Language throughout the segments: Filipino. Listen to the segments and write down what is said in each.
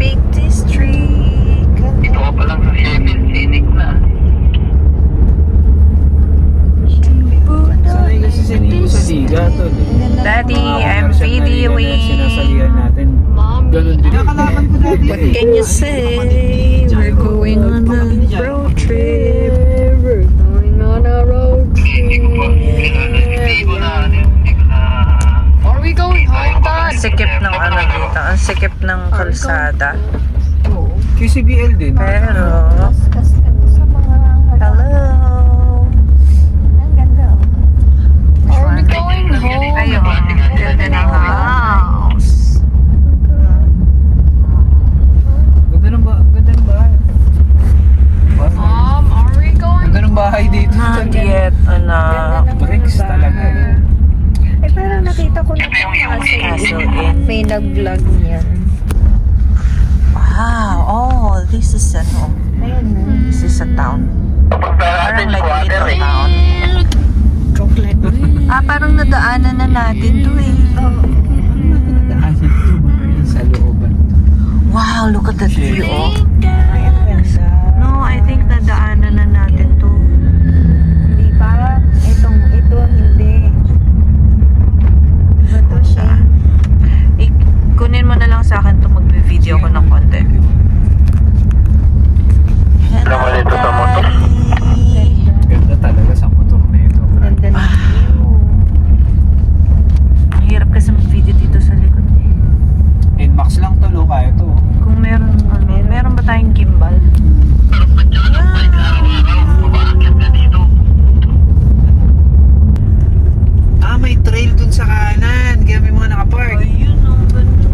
Peak District. Dito ka pa lang sa Sheffield, scenic na. Sanay kasi sinigil sa liga to. Daddy, Mga I'm commercial na liga na videoing. sinasalihan natin. Ganun din. Nakalaban ko dati. What can you say? We're going on a road trip. We're going on a road Hindi ko pa kilala. Hindi ko na. Are we going home, Dad? Ang sikip ng ano dito. Ang sikip ng kalsada. QCBL din. Pero, Kaskas ka to sa mga hello. Ang ganda oh. Are we going home? Ayun, ganda ng house. Ganda ng bahay. Are we going? Ganda ng bahay dito. Not yet, anak. Bricks talaga. Ay parang nakita ko na Castle Inn. may nag-vlog niyan. Wow, oh, this is ano. Ayun na. This is a town. Parang like little town. Chocolate. Parang nadaanan na natin to eh. Daanan sa looban. Wow, look at that view. Oh. Ay, ang ganda. No, I think nadaanan na natin to. Hindi pa. Ito hindi. Iba to siya. Kunin mo na lang sa akin to, mag-video ko ng konti. Hello, Naman ito sa motor. Daddy. Ganda talaga sa motor na ito. Ganda na view. Ang hirap kasi mag-video dito sa likod. NMAX lang to, lo, kaya to. Kung meron ba tayong gimbal? May trail dun sa kanan. Kaya may mga nakapark. Ayun, ang ganda.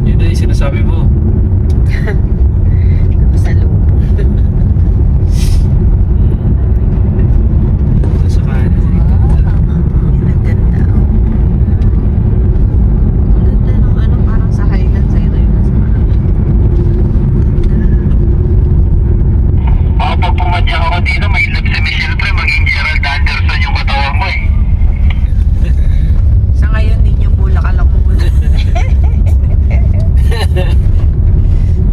Yun na yung sinasabi mo. Sa loob. Dun sa kanan. Ang ganda. Ang ganda ng ano, parang sa Highlands ay rin. Pag pumadyak ako dito, may love si Michelle Pre, maging Gerald Anderson yung katawan mo eh. Sa ngayon, ninyo bulak lang muna.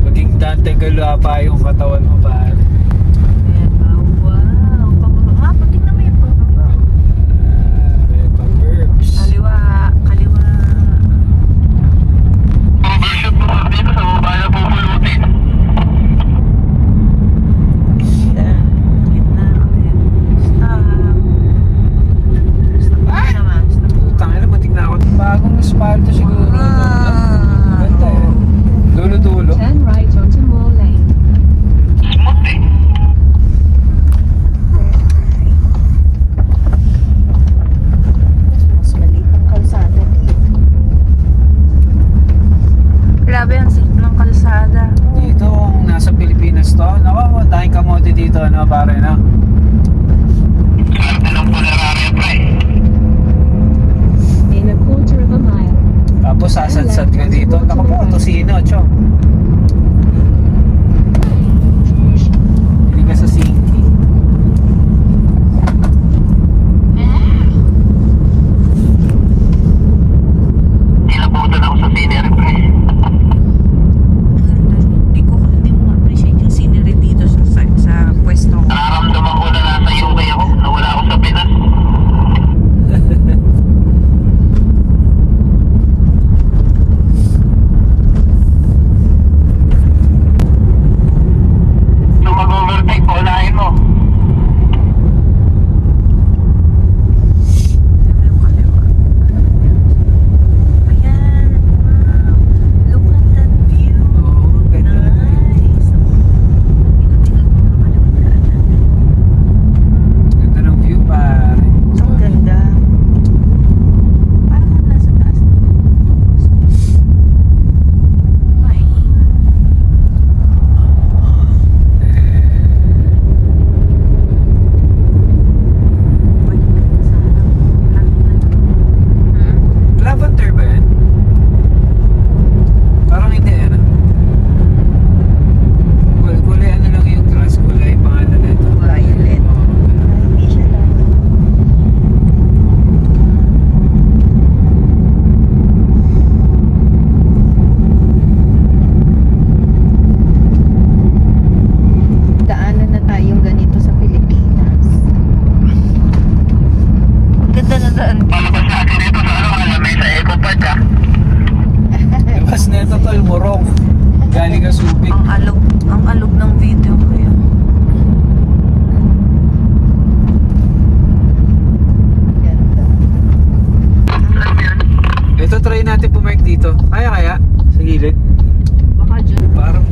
Maging Dante Galapa yung katawan mo, pare. Ayan ba? Wow. Pababa. Patingnan mo yung pababa. Repa Verbs. Kaliwa. Kaliwa. Overshoot mo nga dito sa baba na pupulutin. Gitna ulit. Stop. Stop naman. Stop. Tangina, matik na ako. Bagong espalto siguro. Ganda eh. Dulo-dulo. Turn right onto Moore Lane. Smooth eh. Mas maliit ang kalsada dito. Grabe ang sikip ng kalsada. Dito, kung nasa Pilipinas to, naku, tayong kamote dito, ano, pare, no? Swerte ng Punerarya Pre. In a quarter of a mile. Tapos sasadsad ka dito. Naku po, tosino, chong. Hindi ka sa sinky. Nilabutan ako sa scenery Pre. Hindi mo appreciate yung scenery dito sa pwesto ko. Nararamdaman ko na nasa UK ako, nawala ako sa Pinas.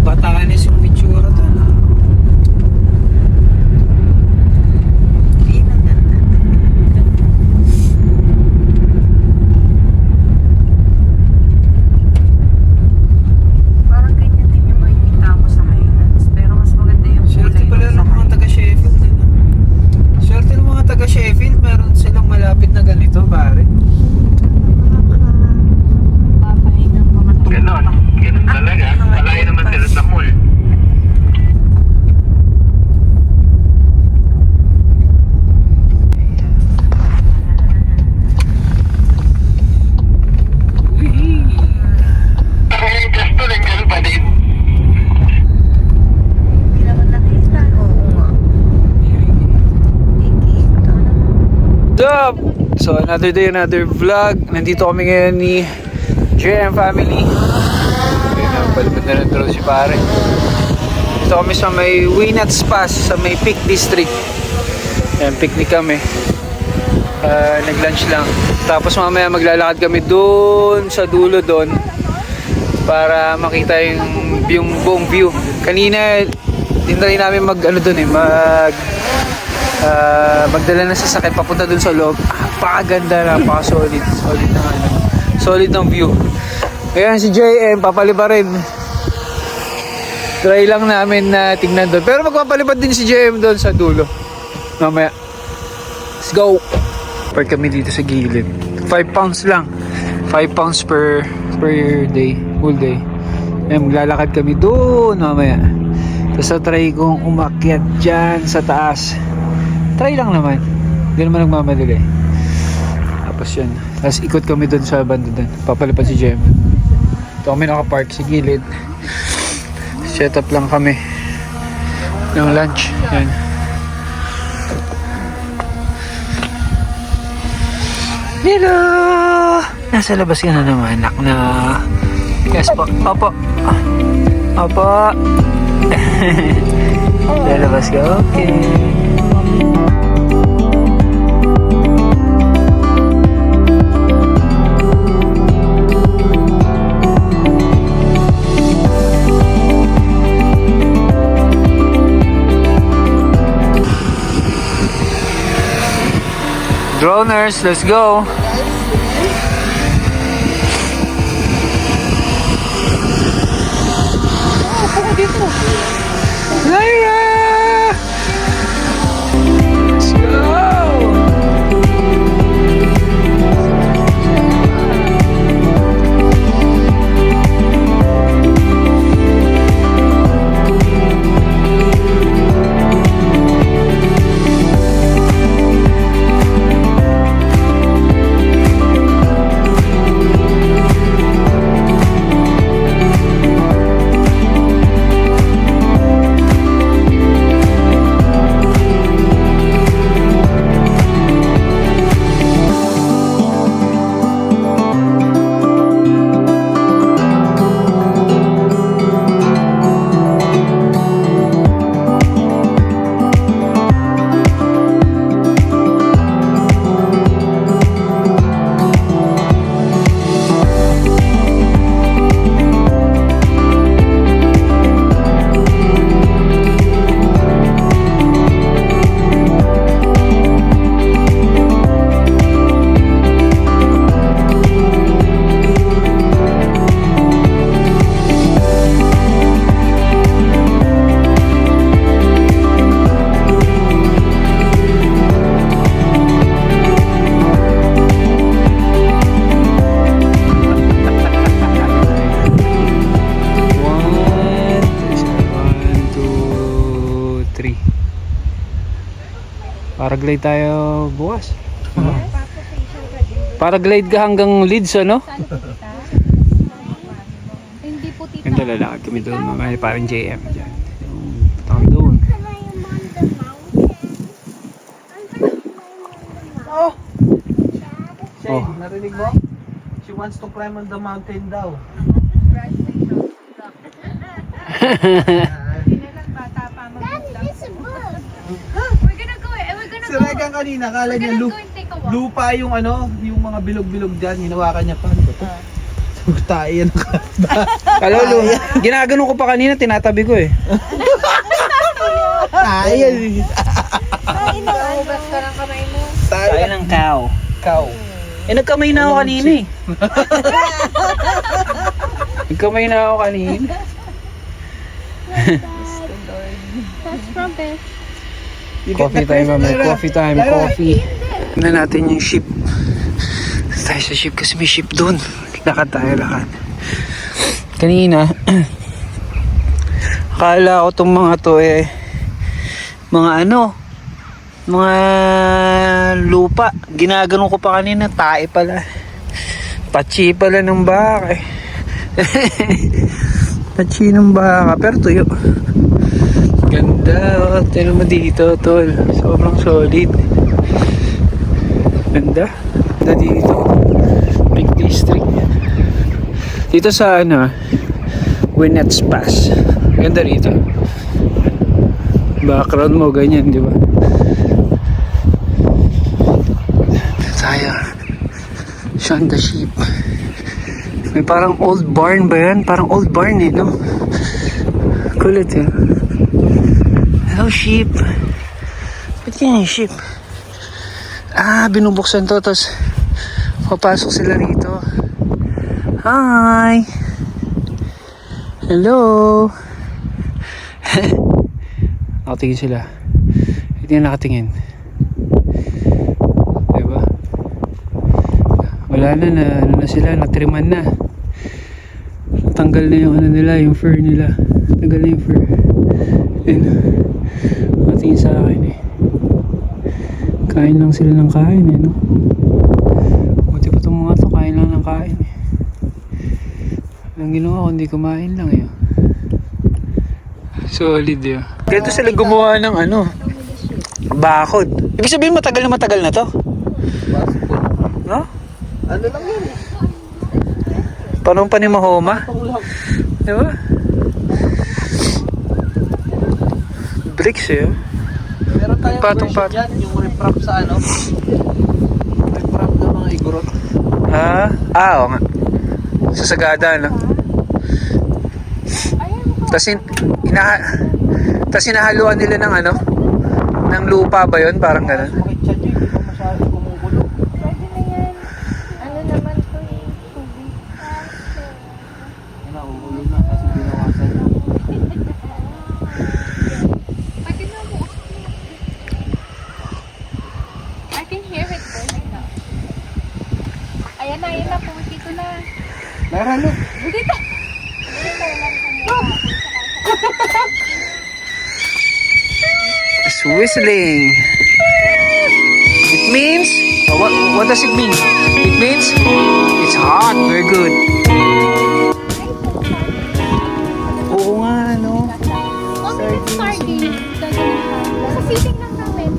Batanes yung itsura to. Ayun ang ganda. Parang ganyan din yung makikita mo sa Highlands. Pero mas maganda yung Swerte kulay pala sa ng mga Highlands. taga-Sheffield. Ano? Swerte ng mga taga-Sheffield. Meron silang malapit na ganito, pare. Papahinga pa man. Ganon. Ganon talaga. Malayo naman sila sa mall. Pero yung gasto, nandiyan pa din. Hindi naman nakita. Oo nga. Ikita naman. What's up? So another day, another vlog. Nandito kami ngayon ni JM family. Ayun na, palipad na ng drone si pare. Dito kami sa may Winats Pass, sa may Peak District. Ayan, picnic kami. Nag-lunch lang. Tapos mamaya maglalakad kami doon sa dulo doon para makita yung buong view. Kanina, tinry namin magdala ng sasakyan papunta dun sa loob. Napakaganda, napaka-solid. Solid ng view. Ngayon si JM, papaliba rin. Try lang namin na tignan doon. Pero magpapalipad din si JM doon sa dulo. Mamaya. Let's go! Park kami dito sa gilid. 5 pounds lang. 5 pounds per day. Full day. Ngayon maglalakad kami doon mamaya. Tapos try kong umakyat dyan sa taas. Try lang naman. Hindi naman nagmamadali. Tapos yun. Tapos ikot kami doon sa banda doon. Papalipad si Jem. Ito kami nakapark sa gilid. Set up lang kami ng lunch. Yan. Hello! Nasa labas ka na naman, anak na. Yes po. Opo. Opo. Lalabas ka? Okay. Droners, let's go! Lyra! Let's go! Paraglide tayo bukas. Paraglide ka hanggang Leeds, ano? Hindi po tita. Ganda, lalakad kami doon. Mamaya parang JM dyan. Punta kami doon. Oh! Shay, Oh. narinig mo? She wants to climb on the mountain daw. Si Regan kanina, kala niya lupa yung ano, yung mga bilog-bilog dyan, hinawakan niya pa. Ano ba to? Tayo yan. Kalolo, ginaganon ko pa kanina, tinatabi ko eh. Tayo. Ubas ka ng kamay mo. Tayo ng cow. Ikaw. Eh, nagkamay na ako kanina eh. Nagkamay na ako kanina. That's from Beth. Coffee time, mami. Coffee time. Coffee. Tignan natin yung ship. Tayo sa ship kasi may ship doon. Lakad tayo, lakad. Kanina, akala ko itong mga to eh, mga ano, mga lupa. Ginaganon ko pa kanina, tae pala. Pachi pala ng baka eh. Pachi ng baka, pero tuyo. Ganda, oh. Tignan mo dito, tol. Sobrang solid. Ganda. Ganda dito. Big district. Dito sa ano, Winnets Pass. Ganda rito. Background mo, ganyan, di ba? Tayo. Shonda Sheep. May parang old barn ba yan? Parang old barn eh, no? Kulit eh. Hello, sheep. Ba't yan yung sheep? Ah, binubuksan to, tapos papasok sila rito. Hi! Hello! Nakatingin sila. Hindi na nakatingin. Diba? Wala na, ano na sila, natriman na. Tanggal na yung ano nila, yung fur nila. Tanggal na yung fur. Ayun. Nakatingin sa akin eh. Kain lang sila ng kain eh, no? Buti pa itong mga to, kain lang ng kain eh. Ang ginawa ko, hindi kumain lang eh. Solid yun. Ganito sila gumawa ng ano, bakod. Ibig sabihin matagal na to? No? Ano lang yan eh. Panong pa ni Mahoma? Diba? Bricks eh. Meron tayong Patong-patong. version dyan, yung riprap sa ano. Riprap ng mga igorot. Ha? Oo nga. Sa Sagada, no? Tas hinahaluan nila ng ano? Ng lupa ba yun? Parang gano'n. Makitsa dyan, hindi pa masyado kumukulo. Pwede na yan. Ano naman to eh. Tubig. Nauulo na kasi binawasan. Pwede na mo. I can hear it burning now. Ayan na. Pumunti na. Lara, look. Dito. It's whistling. It means, what does it mean? It means it's hot. Very good. Oo nga, no? Okay, it's starting. Sa feeling lang namin.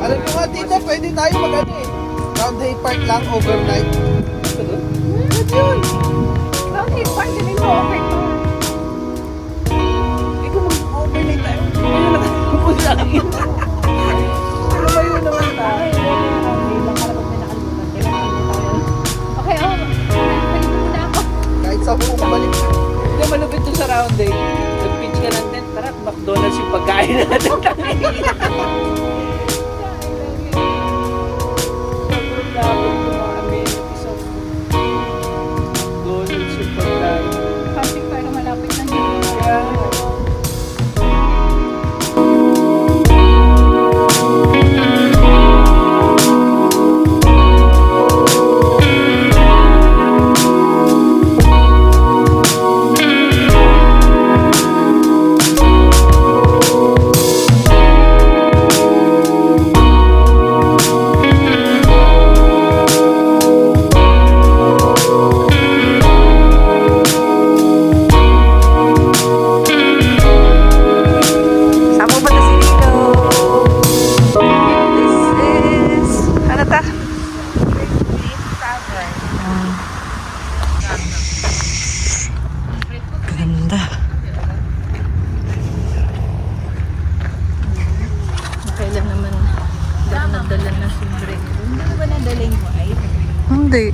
Alam nyo nga dito, pwede tayo mag-ano eh. Round Hay Park lang, overnight. Good yun. Okay, park din mo over to. Eh kung mag-overnight tayo, ayun na tayo sa akin. Ano ba yun naman tayo? Okay, nalito na ako. Kahit sa hukong balik. Hindi, malupit to sa round day. Nag-pitch ka ng tent, tara, McDonald's yung pagkain natin. Sobrang lapit ko mga amenities of McDonald's yung pagkain. dala na sobre. Hindi ba nadala yung white? Hindi.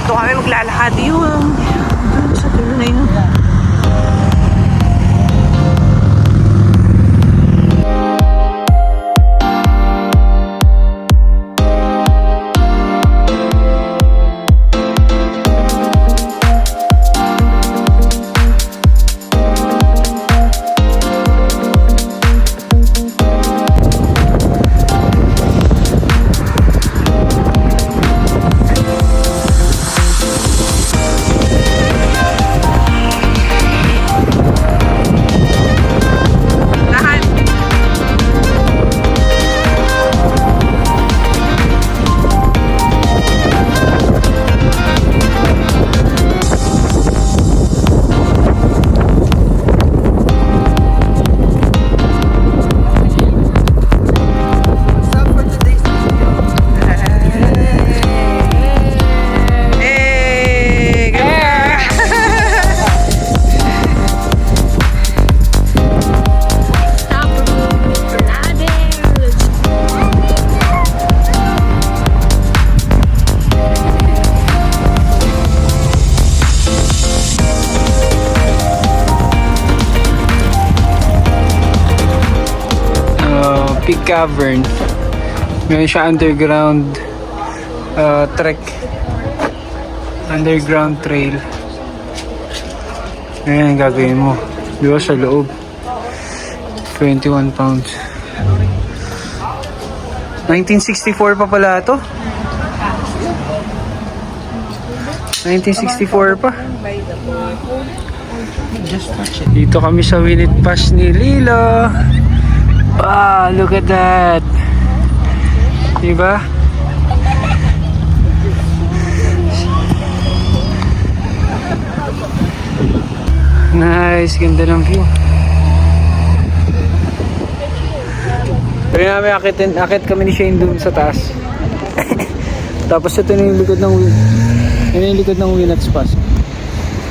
Ito kami maglalakad yun. Doon sa dulo na yun. Peak Cavern. Meron siya underground trek. Underground trail. Ayan, gagawin mo. Di ba sa loob? 21 pounds. 1964 pa pala ito. 1964 pa. Dito kami sa Winit Pass ni Lilo. Wow, look at that. Diba? Nice, ganda ng view. Pero namin akit kami ni Shane dun sa taas. Tapos ito na yung likod ng Winit Pass.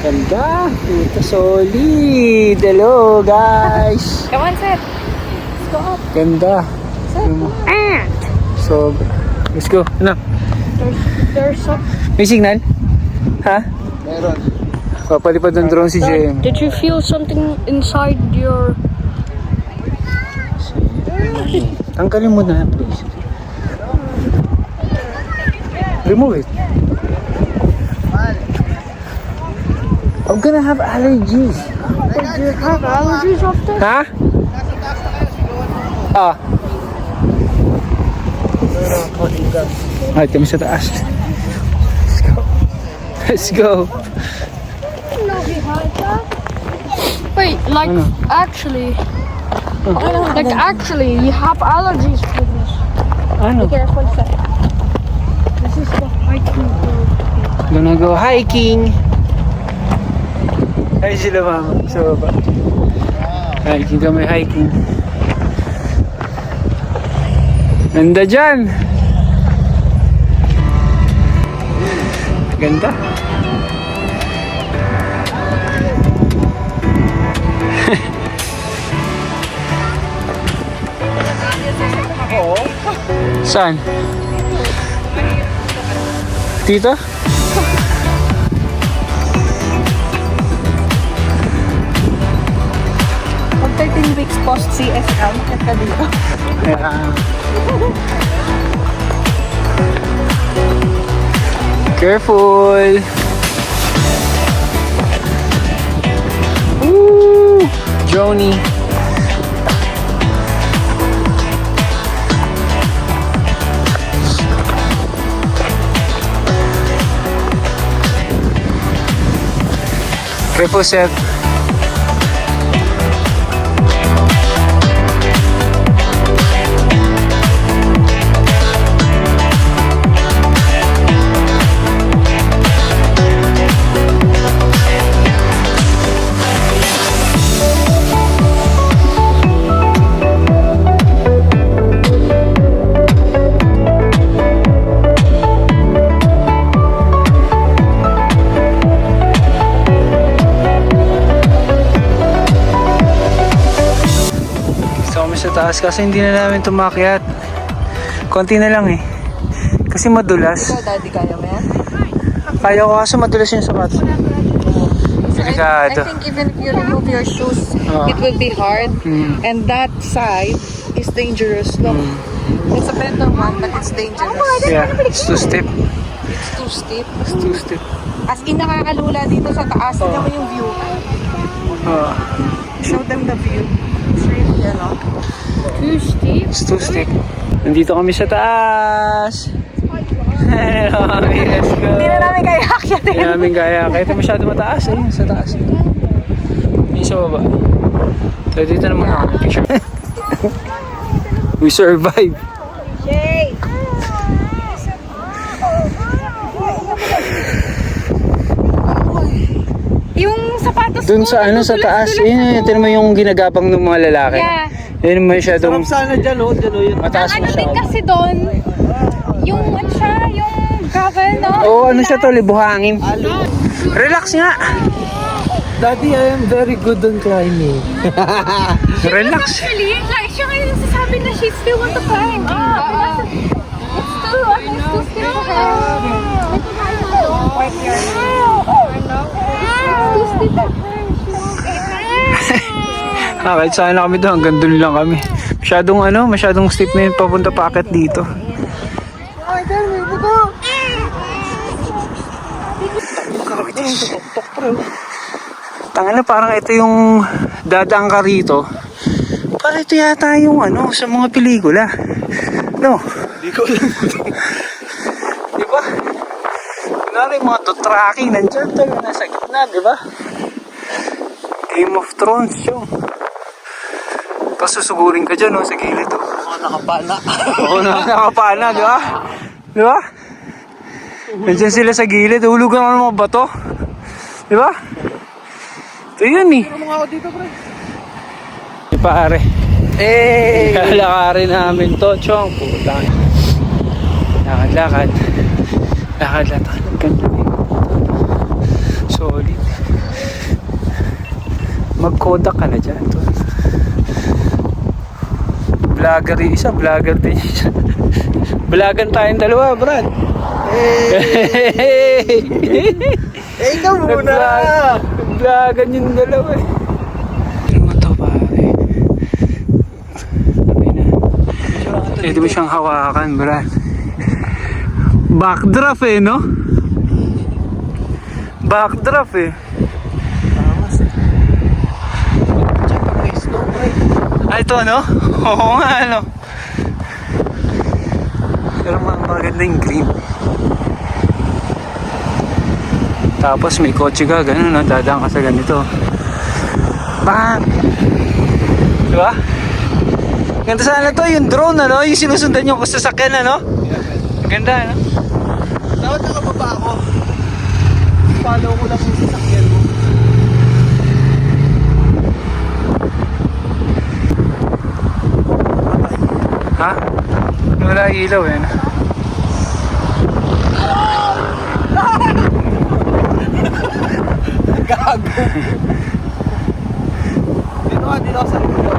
Ganda, ito solid. Hello guys. Come on, sir. Ganda. So, let's go. Ano? There's some... May signal? Ha? Meron. Papalipad ng drone si JM. Did you feel something inside your... Tanggalin mo na, please. Remove it. I'm gonna have allergies. Do you have allergies after? Ha? Ah. Ay, kami sa taas. Let's go. Let's go. Wait, like actually, you have allergies to this. Ano? Here's one sec. This is the hiking road. Gonna go hiking. Ay, sila mama. Sa baba. Hiking kami, hiking. Ganda dyan. Ganda. Saan? Dito? Pag 13 weeks post CSL, makit ka dito. Careful! Woo! Joni! Careful, Seth. sa taas kasi hindi na namin tumakyat. Konti na lang eh. Kasi madulas. Ikaw, daddy, kaya mo yan? Kaya ko kaso madulas yung sapatos. I Delikado. think even if you remove your shoes, it will be hard. And that side is dangerous. Look, it's a better one, but it's dangerous. Yeah, it's too steep. It's too steep. It's too steep. As in, nakakalula dito sa taas. Tingnan mo yung view. Show them the view. It's really, Too steep. It's too steep. Nandito kami sa taas. Let's go. Hindi na namin kaya akyatin. Hindi namin kaya. Kahit masyado mataas. Ayun, sa taas. Yung sa baba. So, dito naman ako. Picture. We survive. Yung sapatos Doon ko, sa ano, sa taas. Yun, ito naman yung ginagapang ng mga lalaki. Yeah. Yun masyadong Sana dyan, oh, yun. mataas Ang ano din masyado. kasi doon, yung ano siya, yung gravel, no? Oo, ano siya to, libuhangin. Relax nga. Daddy, I am very good on climbing. Relax. Actually, like, siya ngayon nagsasabi na she still want to climb. It's too, it's too steep for her. It's too steep for her. Kahit saan na kami doon, hanggang doon lang kami. Masyadong steep na yun papunta packet dito. Tangina, parang ito yung dadaan ka rito. Parang ito yata yung sa mga pelikula. No? Hindi ko alam. Di ba? Kunwari yung mga dotraki, nandyan tayo, nasa gitna, di ba? Game of Thrones yung. Tapos susugurin ka dyan, sa gilid. Mga nakapana. Oo, nakapana, di ba? Di ba? Nandyan sila sa gilid, hulugan ka ng mga bato. Di ba? Ito yun eh. Ano ako dito, pre? Pare. Hey! Lalakarin namin to, chong. Putang. Lakad-lakad. Lakad-lakad. Ganda eh. Solid. Mag-Kodak ka na dyan. To. Vlogger yung isa, vlogger din isa. Vlogan tayong dalawa, Brad. Hey! Eh, ikaw muna! Vlogan yung dalawa eh. Ano mo to, pare? Pwede mo siyang hawakan, Brad. Backdraft eh, no? Backdraft eh. Ay, ito, no? Oo nga, no? Pero maganda yung green. Tapos may kotse ka, gano'n, no? Dadaan ka sa ganito. Bang! Diba? Ganda sana to, yung drone, ano? Yung sinusundan yung sasakyan, ano? Ganda, ano? Dapat nakababa ako. Follow ko lang yung sasakyan mo. Ha? Wala ilaw, eh. Gago. Dito ako sa likod.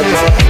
vlog.